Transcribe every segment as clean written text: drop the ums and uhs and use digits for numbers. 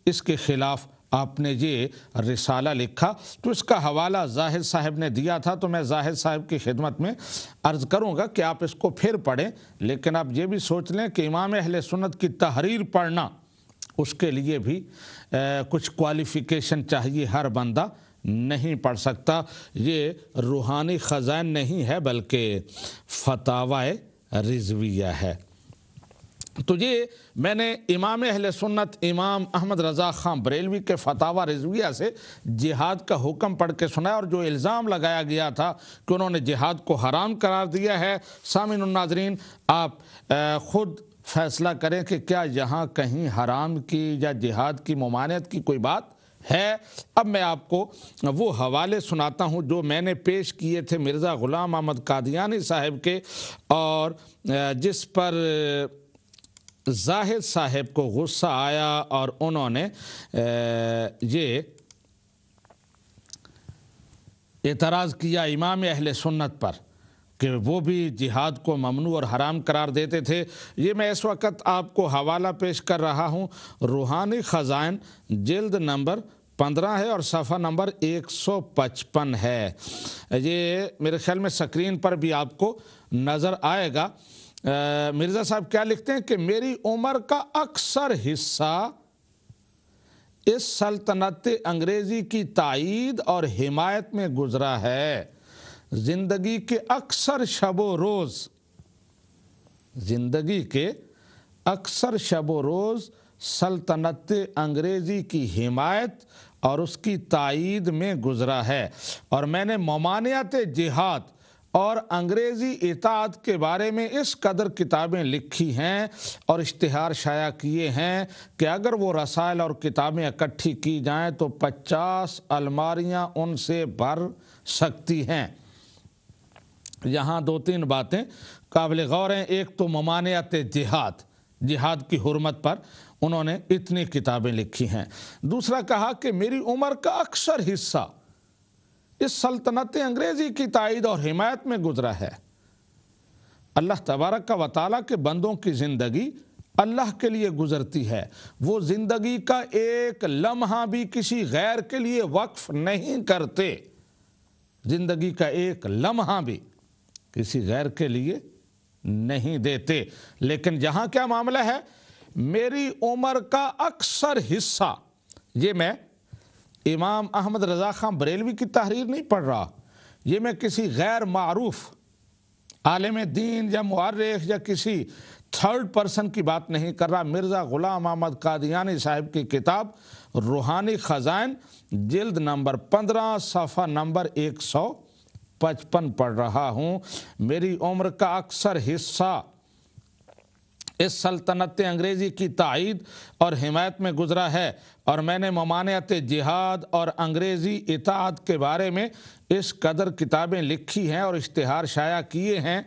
اس کے خلاف آپ نے یہ رسالہ لکھا۔ تو اس کا حوالہ زاہد صاحب نے دیا تھا، تو میں زاہد صاحب کی خدمت میں عرض کروں گا کہ آپ اس کو پھر پڑھیں، لیکن آپ یہ بھی سوچ لیں کہ امام اہل سنت کی تحریر پڑھنا، اس کے لیے بھی کچھ کوالیفیکیشن چاہیے، ہر بندہ نہیں پڑھ سکتا۔ یہ روحانی خزائن نہیں ہے بلکہ فتاوی رضویہ ہے۔ تو یہ میں نے امام اہل سنت امام احمد رضا خان بریلوی کے فتاوی رضویہ سے جہاد کا حکم پڑھ کے سنا، اور جو الزام لگایا گیا تھا کہ انہوں نے جہاد کو حرام قرار دیا ہے، سامعین الناظرین آپ خود فیصلہ کریں کہ کیا یہاں کہیں حرام کی یا جہاد کی ممانعت کی کوئی بات ہے۔ اب میں آپ کو وہ حوالے سناتا ہوں جو میں نے پیش کیے تھے مرزا غلام احمد قادیانی صاحب کے، اور جس پر زاہد صاحب کو غصہ آیا اور انہوں نے یہ اعتراض کیا امام اہل سنت پر کہ وہ بھی جہاد کو ممنوع اور حرام قرار دیتے تھے۔ یہ میں اس وقت آپ کو حوالہ پیش کر رہا ہوں، روحانی خزائن جلد نمبر 15 ہے اور صفحہ نمبر 155 ہے۔ یہ میرے خیال میں سکرین پر بھی آپ کو نظر آئے گا۔ مرزا صاحب کیا لکھتے ہیں کہ میری عمر کا اکثر حصہ اس سلطنت انگریزی کی تائید اور حمایت میں گزرا ہے۔ زندگی کے اکثر شب و روز سلطنت انگریزی کی حمایت اور اس کی تائید میں گزرا ہے، اور میں نے ممانعت جہاد اور انگریزی اطاعت کے بارے میں اس قدر کتابیں لکھی ہیں اور اشتہار شائع کیے ہیں کہ اگر وہ رسائل اور کتابیں اکٹھی کی جائیں تو 50 الماریاں ان سے بھر سکتی ہیں۔ یہاں 2-3 باتیں قابل غور ہیں۔ ایک تو ممانعت جہاد کی حرمت پر انہوں نے اتنی کتابیں لکھی ہیں۔ دوسرا کہا کہ میری عمر کا اکثر حصہ اس سلطنت انگریزی کی تائید اور حمایت میں گزرا ہے۔ اللہ تبارک و تعالیٰ کے بندوں کی زندگی اللہ کے لیے گزرتی ہے، وہ زندگی کا ایک لمحہ بھی کسی غیر کے لیے وقف نہیں کرتے، زندگی کا ایک لمحہ بھی کسی غیر کے لیے نہیں دیتے۔ لیکن یہاں کیا معاملہ ہے؟ میری عمر کا اکثر حصہ، یہ میں امام احمد رضا خان بریلوی کی تحریر نہیں پڑھ رہا، یہ میں کسی غیر معروف عالم دین یا مورخ یا کسی تھرڈ پرسن کی بات نہیں کر رہا۔ مرزا غلام احمد قادیانی صاحب کی کتاب روحانی خزائن جلد نمبر 15 صفحہ نمبر 155 پڑھ رہا ہوں۔ میری عمر کا اکثر حصہ اس سلطنت انگریزی کی تائید اور حمایت میں گزرا ہے، اور میں نے ممانعت جہاد اور انگریزی اطاعت کے بارے میں اس قدر کتابیں لکھی ہیں اور اشتہار شائع کیے ہیں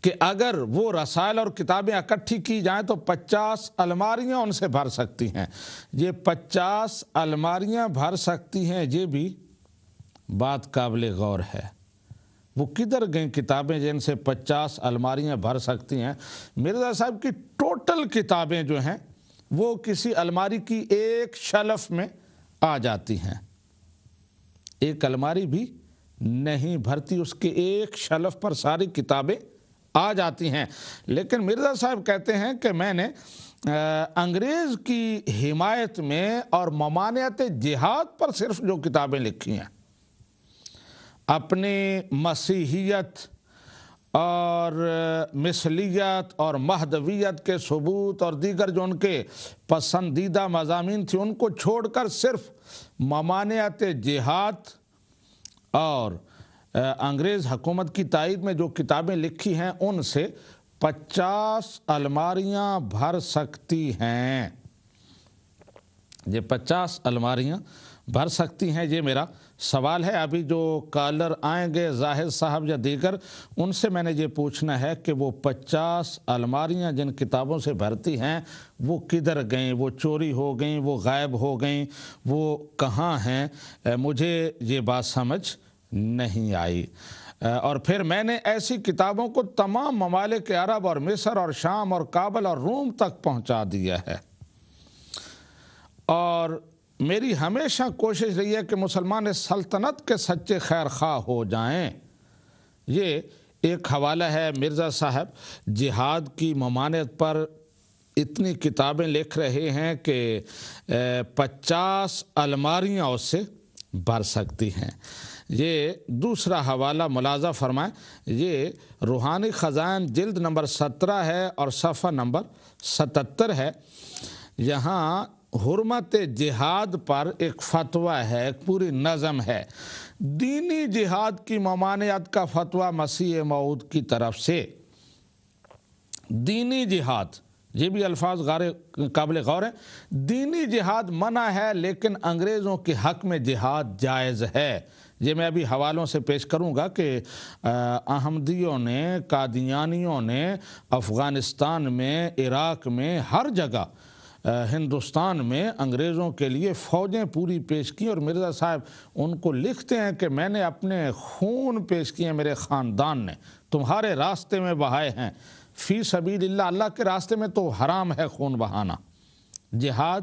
کہ اگر وہ رسائل اور کتابیں اکٹھی کی جائیں تو 50 الماریاں ان سے بھر سکتی ہیں۔ یہ 50 الماریاں بھر سکتی ہیں، یہ بھی بات قابل غور ہے۔ وہ کدھر گئیں کتابیں جن سے 50 الماریاں بھر سکتی ہیں؟ مرزا صاحب کی ٹوٹل کتابیں جو ہیں وہ کسی الماری کی ایک شلف میں آ جاتی ہیں، ایک الماری بھی نہیں بھرتی، اس کے ایک شلف پر ساری کتابیں آ جاتی ہیں۔ لیکن مرزا صاحب کہتے ہیں کہ میں نے انگریز کی حمایت میں اور ممانعت جہاد پر صرف جو کتابیں لکھی ہیں، اپنی مسیحیت اور مثلیت اور مہدویت کے ثبوت اور دیگر جو ان کے پسندیدہ مضامین تھے ان کو چھوڑ کر صرف ممانعت جہاد اور انگریز حکومت کی تائید میں جو کتابیں لکھی ہیں ان سے 50 الماریاں بھر سکتی ہیں۔ یہ 50 الماریاں بھر سکتی ہیں، یہ میرا سوال ہے۔ ابھی جو کالر آئیں گے زاہد صاحب یا دیگر، ان سے میں نے یہ پوچھنا ہے کہ وہ 50 الماریاں جن کتابوں سے بھرتی ہیں وہ کدھر گئیں؟ وہ چوری ہو گئیں، وہ غائب ہو گئیں، وہ کہاں ہیں؟ مجھے یہ بات سمجھ نہیں آئی۔ اور پھر میں نے ایسی کتابوں کو تمام ممالک عرب اور مصر اور شام اور کابل اور روم تک پہنچا دیا ہے۔ اور میری ہمیشہ کوشش رہی ہے کہ مسلمان اس سلطنت کے سچے خیر خواہ ہو جائیں۔ یہ ایک حوالہ ہے مرزا صاحب جہاد کی ممانعت پر اتنی کتابیں لکھ رہے ہیں کہ 50 الماریاں اس سے بھر سکتی ہیں۔ یہ دوسرا حوالہ ملاحظہ فرمائیں، یہ روحانی خزائن جلد نمبر 17 ہے اور صفحہ نمبر 77 ہے۔ یہاں حرمت جہاد پر ایک فتویٰ ہے، ایک پوری نظم ہے۔ دینی جہاد کی ممانعت کا فتویٰ مسیح موعود کی طرف سے۔ دینی جہاد، یہ بھی الفاظ قابل غور ہیں۔ دینی جہاد منع ہے لیکن انگریزوں کے حق میں جہاد جائز ہے۔ یہ میں ابھی حوالوں سے پیش کروں گا کہ احمدیوں نے، قادیانیوں نے افغانستان میں، عراق میں، ہر جگہ ہندوستان میں انگریزوں کے لیے فوجیں پوری پیش کی، اور مرزا صاحب ان کو لکھتے ہیں کہ میں نے اپنے خون پیش کیے، میرے خاندان نے تمہارے راستے میں بہائے ہیں۔ فی سبیل اللہ، اللہ کے راستے میں تو حرام ہے خون بہانا، جہاد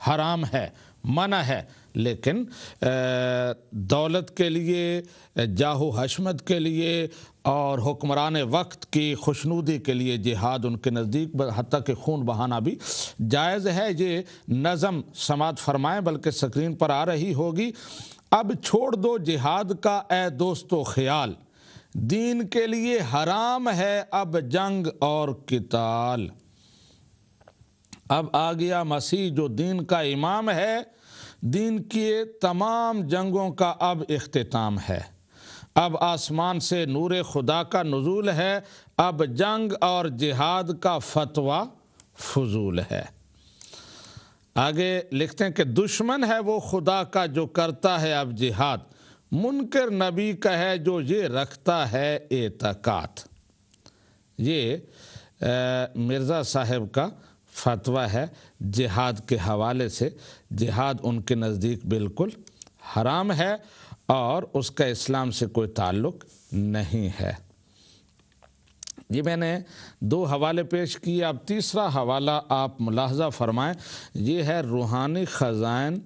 حرام ہے، منع ہے، لیکن دولت کے لیے، جاہ و حشمت کے لیے اور حکمران وقت کی خوشنودی کے لیے جہاد ان کے نزدیک حتیٰ کہ خون بہانا بھی جائز ہے۔ یہ نظم سماعت فرمائیں، بلکہ سکرین پر آ رہی ہوگی۔ اب چھوڑ دو جہاد کا اے دوستو خیال، دین کے لیے حرام ہے اب جنگ اور قتال۔ اب آ گیا مسیح جو دین کا امام ہے، دین کی تمام جنگوں کا اب اختتام ہے۔ اب آسمان سے نور خدا کا نزول ہے، اب جنگ اور جہاد کا فتویٰ فضول ہے۔ آگے لکھتے ہیں کہ دشمن ہے وہ خدا کا جو کرتا ہے اب جہاد، منکر نبی کا ہے جو یہ رکھتا ہے اعتقاد۔ یہ مرزا صاحب کا فتویٰ ہے جہاد کے حوالے سے۔ جہاد ان کے نزدیک بالکل حرام ہے اور اس کا اسلام سے کوئی تعلق نہیں ہے۔ یہ میں نے 2 حوالے پیش کیے، اب تیسرا حوالہ آپ ملاحظہ فرمائیں۔ یہ ہے روحانی خزائن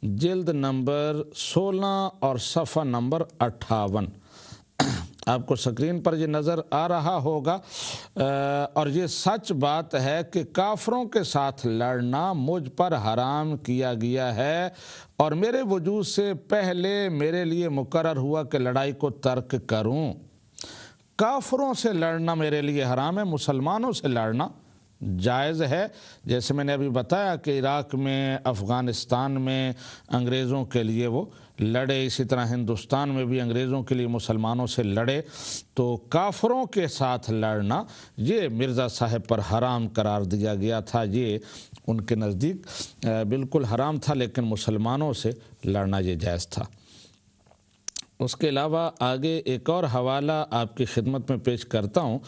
جلد نمبر 16 اور صفحہ نمبر 58۔ آپ کو سکرین پر یہ نظر آ رہا ہوگا، اور یہ سچ بات ہے کہ کافروں کے ساتھ لڑنا مجھ پر حرام کیا گیا ہے، اور میرے وجود سے پہلے میرے لیے مقرر ہوا کہ لڑائی کو ترک کروں۔ کافروں سے لڑنا میرے لیے حرام ہے، مسلمانوں سے لڑنا جائز ہے۔ جیسے میں نے ابھی بتایا کہ عراق میں، افغانستان میں انگریزوں کے لیے وہ لڑے، اسی طرح ہندوستان میں بھی انگریزوں کے لیے مسلمانوں سے لڑے، تو کافروں کے ساتھ لڑنا یہ مرزا صاحب پر حرام قرار دیا گیا تھا۔ یہ ان کے نزدیک بالکل حرام تھا، لیکن مسلمانوں سے لڑنا یہ جائز تھا۔ اس کے علاوہ آگے ایک اور حوالہ آپ کی خدمت میں پیش کرتا ہوں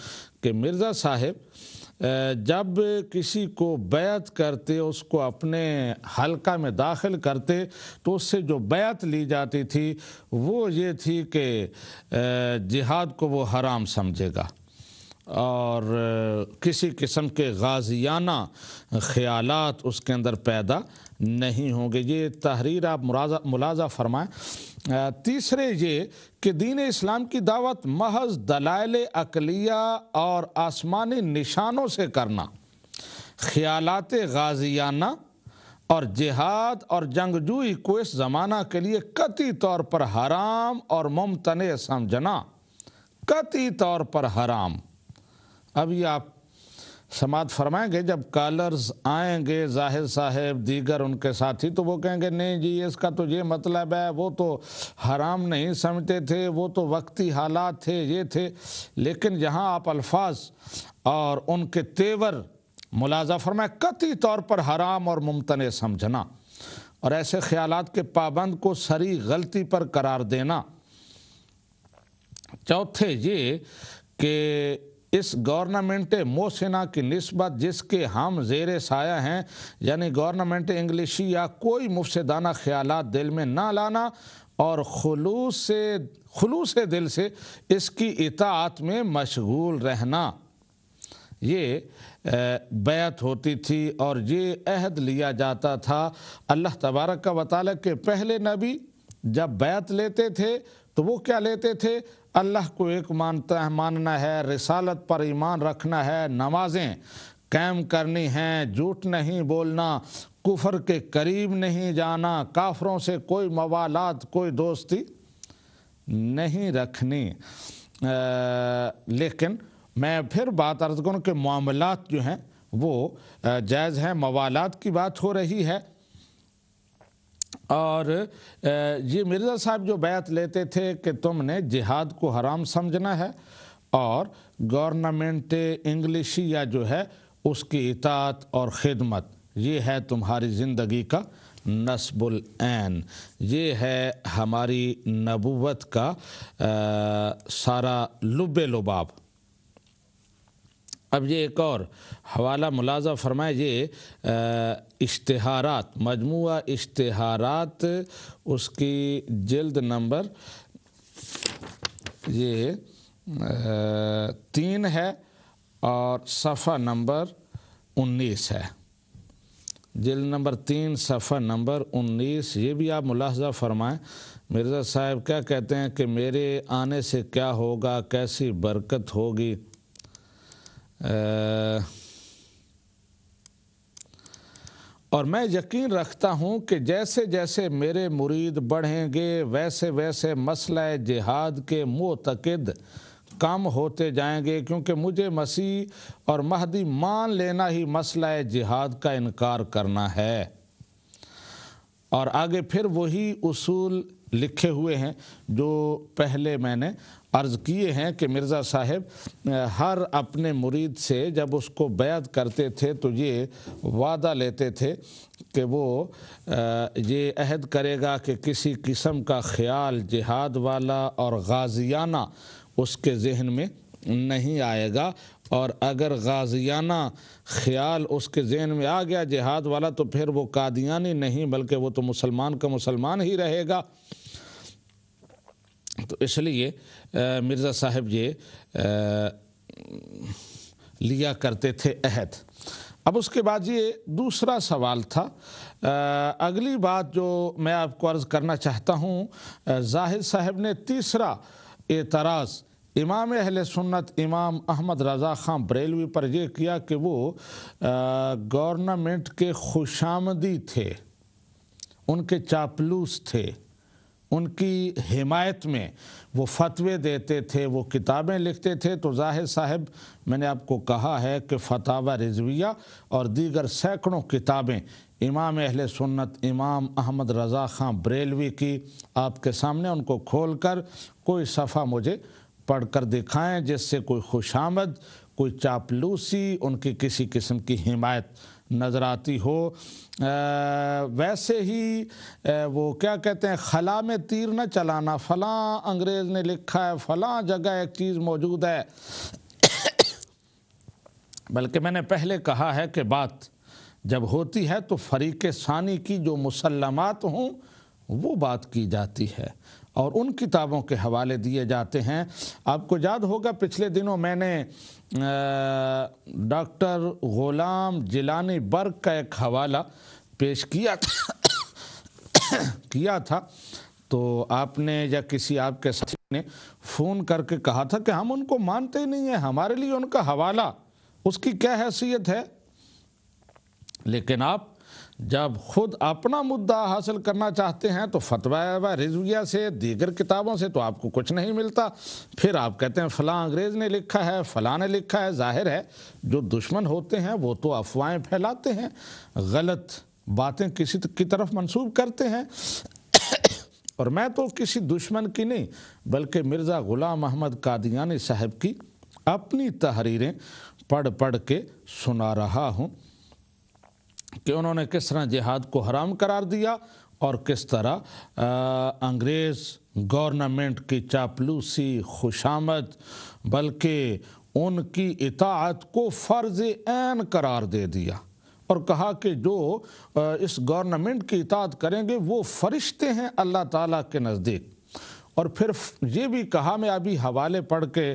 کہ مرزا صاحب جب کسی کو بیعت کرتے، اس کو اپنے حلقہ میں داخل کرتے، تو اس سے جو بیعت لی جاتی تھی وہ یہ تھی کہ جہاد کو وہ حرام سمجھے گا اور کسی قسم کے غازیانہ خیالات اس کے اندر پیدا نہیں ہوں گے۔ یہ تحریر آپ ملاحظہ فرمائیں۔ تیسرے یہ کہ دین اسلام کی دعوت محض دلائل عقلیہ اور آسمانی نشانوں سے کرنا، خیالات غازیانہ اور جہاد اور جنگجوئی کو اس زمانہ کے لیے قطعی طور پر حرام اور ممتنع سمجھنا، قطعی طور پر حرام۔ اب یہ آپ سماعت فرمائیں گے، جب کالرز آئیں گے ظاہر صاحب دیگر ان کے ساتھی، تو وہ کہیں گے نہیں جی اس کا تو یہ مطلب ہے، وہ تو حرام نہیں سمجھتے تھے، وہ تو وقتی حالات تھے، یہ تھے۔ لیکن یہاں آپ الفاظ اور ان کے تیور ملاحظہ فرمائیں، قطعی طور پر حرام اور ممتنع سمجھنا، اور ایسے خیالات کے پابند کو صریح غلطی پر قرار دینا۔ چوتھے یہ کہ اس گورنمنٹ محسنہ کی نسبت جس کے ہم زیر سایہ ہیں، یعنی گورنمنٹ انگلشی یا کوئی مفسدانہ خیالات دل میں نہ لانا اور خلوص دل سے اس کی اطاعت میں مشغول رہنا۔ یہ بیعت ہوتی تھی اور یہ عہد لیا جاتا تھا اللہ تبارک و تعالیٰ کے پہلے نبی جب بیعت لیتے تھے تو وہ کیا لیتے تھے؟ اللہ کو ایک ماننا ہے، رسالت پر ایمان رکھنا ہے، نمازیں قائم کرنی ہیں، جھوٹ نہیں بولنا، کفر کے قریب نہیں جانا، کافروں سے کوئی موالات، کوئی دوستی نہیں رکھنی۔ لیکن میں پھر بات عرض کروں کہ معاملات جو ہیں وہ جائز ہیں، موالات کی بات ہو رہی ہے۔ اور یہ مرزا صاحب جو بیعت لیتے تھے کہ تم نے جہاد کو حرام سمجھنا ہے اور گورنمنٹ انگلشیا جو ہے اس کی اطاعت اور خدمت، یہ ہے تمہاری زندگی کا نصب العین، یہ ہے ہماری نبوت کا سارا لب لباب۔ اب یہ ایک اور حوالہ ملاحظہ فرمائے، یہ اشتہارات، مجموعہ اشتہارات، اس کی جلد نمبر یہ 3 ہے اور صفحہ نمبر 19 ہے، جلد نمبر 3 صفحہ نمبر 19۔ یہ بھی آپ ملاحظہ فرمائیں مرزا صاحب کیا کہتے ہیں کہ میرے آنے سے کیا ہوگا، کیسی برکت ہوگی۔ اور میں یقین رکھتا ہوں کہ جیسے جیسے میرے مرید بڑھیں گے ویسے ویسے مسئلہ جہاد کے معتقد کم ہوتے جائیں گے، کیونکہ مجھے مسیح اور مہدی مان لینا ہی مسئلہ جہاد کا انکار کرنا ہے۔ اور آگے پھر وہی اصول لکھے ہوئے ہیں جو پہلے میں نے عرض کیے ہیں کہ مرزا صاحب ہر اپنے مرید سے جب اس کو بیعت کرتے تھے تو یہ وعدہ لیتے تھے کہ وہ یہ عہد کرے گا کہ کسی قسم کا خیال جہاد والا اور غازیانہ اس کے ذہن میں نہیں آئے گا، اور اگر غازیانہ خیال اس کے ذہن میں آ گیا جہاد والا تو پھر وہ قادیانی نہیں بلکہ وہ تو مسلمان کا مسلمان ہی رہے گا۔ تو اس لیے مرزا صاحب یہ لیا کرتے تھے عہد۔ اب اس کے بعد یہ دوسرا سوال تھا۔ اگلی بات جو میں آپ کو عرض کرنا چاہتا ہوں، زاہد صاحب نے تیسرا اعتراض امام اہل سنت امام احمد رضا خان بریلوی پر یہ کیا کہ وہ گورنمنٹ کے خوشامدی تھے، ان کے چاپلوس تھے، ان کی حمایت میں وہ فتوے دیتے تھے، وہ کتابیں لکھتے تھے۔ تو زاہد صاحب میں نے آپ کو کہا ہے کہ فتاوی رضویہ اور دیگر سینکڑوں کتابیں امام اہل سنت امام احمد رضا خان بریلوی کی آپ کے سامنے، ان کو کھول کر کوئی صفحہ مجھے پڑھ کر دکھائیں جس سے کوئی خوشامد، کوئی چاپلوسی، ان کی کسی قسم کی حمایت نظر آتی ہو۔ ویسے ہی وہ کیا کہتے ہیں، خلا میں تیر نہ چلانا، فلاں انگریز نے لکھا ہے، فلاں جگہ ایک چیز موجود ہے، بلکہ میں نے پہلے کہا ہے کہ بات جب ہوتی ہے تو فریق ثانی کی جو مسلمات ہوں وہ بات کی جاتی ہے اور ان کتابوں کے حوالے دیے جاتے ہیں۔ آپ کو یاد ہوگا پچھلے دنوں میں نے ڈاکٹر غلام جیلانی برگ کا ایک حوالہ پیش کیا تھا، تو آپ نے یا کسی آپ کے ساتھی نے فون کر کے کہا تھا کہ ہم ان کو مانتے ہی نہیں ہیں، ہمارے لیے ان کا حوالہ اس کی کیا حیثیت ہے۔ لیکن آپ جب خود اپنا مدعا حاصل کرنا چاہتے ہیں تو فتویٰ رضویہ سے، دیگر کتابوں سے تو آپ کو کچھ نہیں ملتا، پھر آپ کہتے ہیں فلاں انگریز نے لکھا ہے، فلاں نے لکھا ہے۔ ظاہر ہے جو دشمن ہوتے ہیں وہ تو افواہیں پھیلاتے ہیں، غلط باتیں کسی کی طرف منسوب کرتے ہیں، اور میں تو کسی دشمن کی نہیں بلکہ مرزا غلام احمد قادیانی صاحب کی اپنی تحریریں پڑھ پڑھ کے سنا رہا ہوں کہ انہوں نے کس طرح جہاد کو حرام قرار دیا اور کس طرح انگریز گورنمنٹ کی چاپلوسی، خوشامد، بلکہ ان کی اطاعت کو فرض عین قرار دے دیا اور کہا کہ جو اس گورنمنٹ کی اطاعت کریں گے وہ فرشتے ہیں اللہ تعالیٰ کے نزدیک۔ اور پھر یہ بھی کہا، میں ابھی حوالے پڑھ کے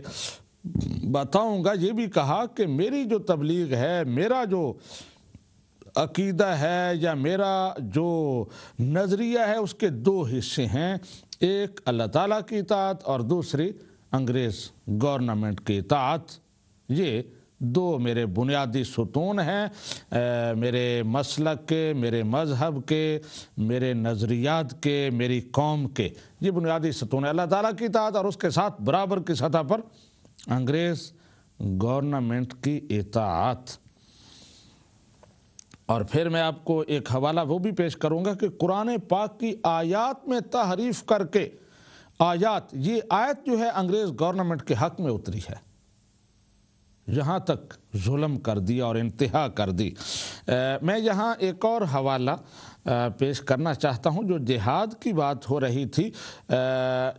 بتاؤں گا، یہ بھی کہا کہ میری جو تبلیغ ہے، میرا جو عقیدہ ہے یا میرا جو نظریہ ہے، اس کے دو حصے ہیں، ایک اللہ تعالیٰ کی اطاعت اور دوسری انگریز گورنمنٹ کی اطاعت۔ یہ دو میرے بنیادی ستون ہیں، میرے مسلک کے، میرے مذہب کے، میرے نظریات کے، میری قوم کے، یہ بنیادی ستون ہیں، اللہ تعالیٰ کی اطاعت اور اس کے ساتھ برابر کی سطح پر انگریز گورنمنٹ کی اطاعت۔ اور پھر میں آپ کو ایک حوالہ وہ بھی پیش کروں گا کہ قرآن پاک کی آیات میں تحریف کر کے یہ آیت جو ہے انگریز گورنمنٹ کے حق میں اتری ہے، یہاں تک ظلم کر دیا اور انتہا کر دی۔ میں یہاں ایک اور حوالہ پیش کرنا چاہتا ہوں جو جہاد کی بات ہو رہی تھی۔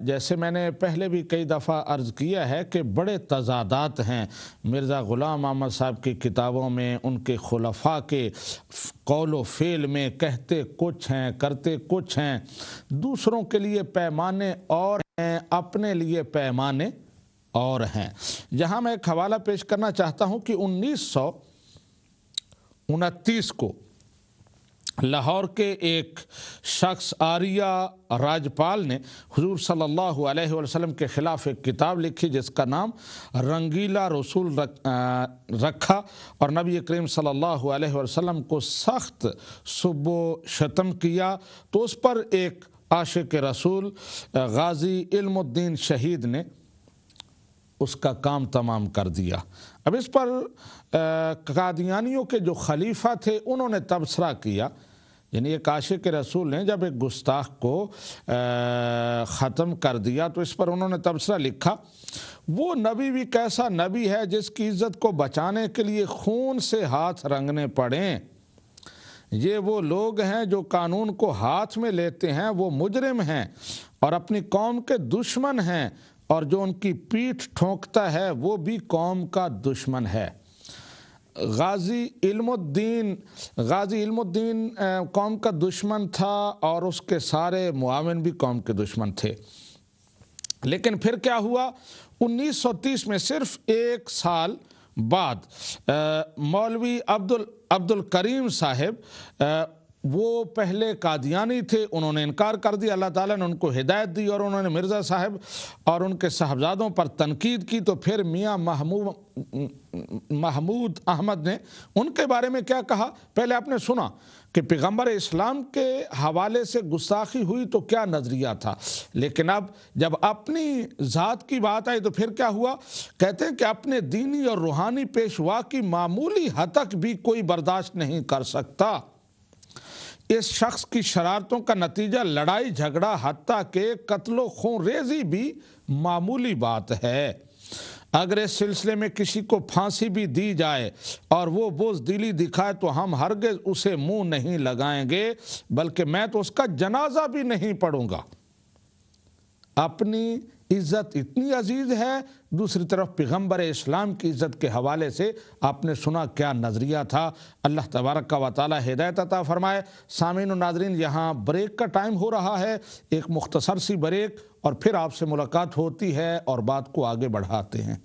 جیسے میں نے پہلے بھی کئی دفعہ عرض کیا ہے کہ بڑے تضادات ہیں مرزا غلام احمد صاحب کی کتابوں میں، ان کے خلفاء کے قول و فعل میں، کہتے کچھ ہیں کرتے کچھ ہیں، دوسروں کے لیے پیمانے اور ہیں، اپنے لیے پیمانے اور ہیں۔ یہاں میں ایک حوالہ پیش کرنا چاہتا ہوں کہ 1929 کو لاہور کے ایک شخص آریہ راجپال نے حضور صلی اللہ علیہ وسلم کے خلاف ایک کتاب لکھی جس کا نام رنگیلا رسول رکھا، اور نبی کریم صلی اللہ علیہ وسلم کو سخت سب و شتم کیا، تو اس پر ایک عاشق رسول غازی علم الدین شہید نے اس کا کام تمام کر دیا۔ اب اس پر قادیانیوں کے جو خلیفہ تھے انہوں نے تبصرہ کیا، یعنی ایک عاشق رسول نے جب ایک گستاخ کو ختم کر دیا تو اس پر انہوں نے تبصرہ لکھا، وہ نبی بھی کیسا نبی ہے جس کی عزت کو بچانے کے لیے خون سے ہاتھ رنگنے پڑیں۔ یہ وہ لوگ ہیں جو قانون کو ہاتھ میں لیتے ہیں، وہ مجرم ہیں اور اپنی قوم کے دشمن ہیں، اور جو ان کی پیٹھ ٹھونکتا ہے وہ بھی قوم کا دشمن ہے۔ غازی علم الدین قوم کا دشمن تھا اور اس کے سارے معاون بھی قوم کے دشمن تھے۔ لیکن پھر کیا ہوا، 1930 میں صرف ایک سال بعد مولوی عبد الکریم صاحب، وہ پہلے قادیانی تھے، انہوں نے انکار کر دیا، اللہ تعالیٰ نے ان کو ہدایت دی اور انہوں نے مرزا صاحب اور ان کے صاحبزادوں پر تنقید کی، تو پھر میاں محمود احمد نے ان کے بارے میں کیا کہا، پہلے آپ نے سنا کہ پیغمبر اسلام کے حوالے سے گستاخی ہوئی تو کیا نظریہ تھا، لیکن اب جب اپنی ذات کی بات آئی تو پھر کیا ہوا، کہتے ہیں کہ اپنے دینی اور روحانی پیشوا کی معمولی ہتک بھی کوئی برداشت نہیں کر سکتا۔ اس شخص کی شرارتوں کا نتیجہ لڑائی جھگڑا حتیٰ کہ قتل و خون ریزی بھی معمولی بات ہے۔ اگر اس سلسلے میں کسی کو پھانسی بھی دی جائے اور وہ بزدلی دکھائے تو ہم ہرگز اسے منہ نہیں لگائیں گے، بلکہ میں تو اس کا جنازہ بھی نہیں پڑھوں گا۔ اپنی عزت اتنی عزیز ہے، دوسری طرف پیغمبر اسلام کی عزت کے حوالے سے آپ نے سنا کیا نظریہ تھا۔ اللہ تبارک و تعالی ہدایت عطا فرمائے۔ سامعین و ناظرین، یہاں بریک کا ٹائم ہو رہا ہے، ایک مختصر سی بریک، اور پھر آپ سے ملاقات ہوتی ہے اور بات کو آگے بڑھاتے ہیں۔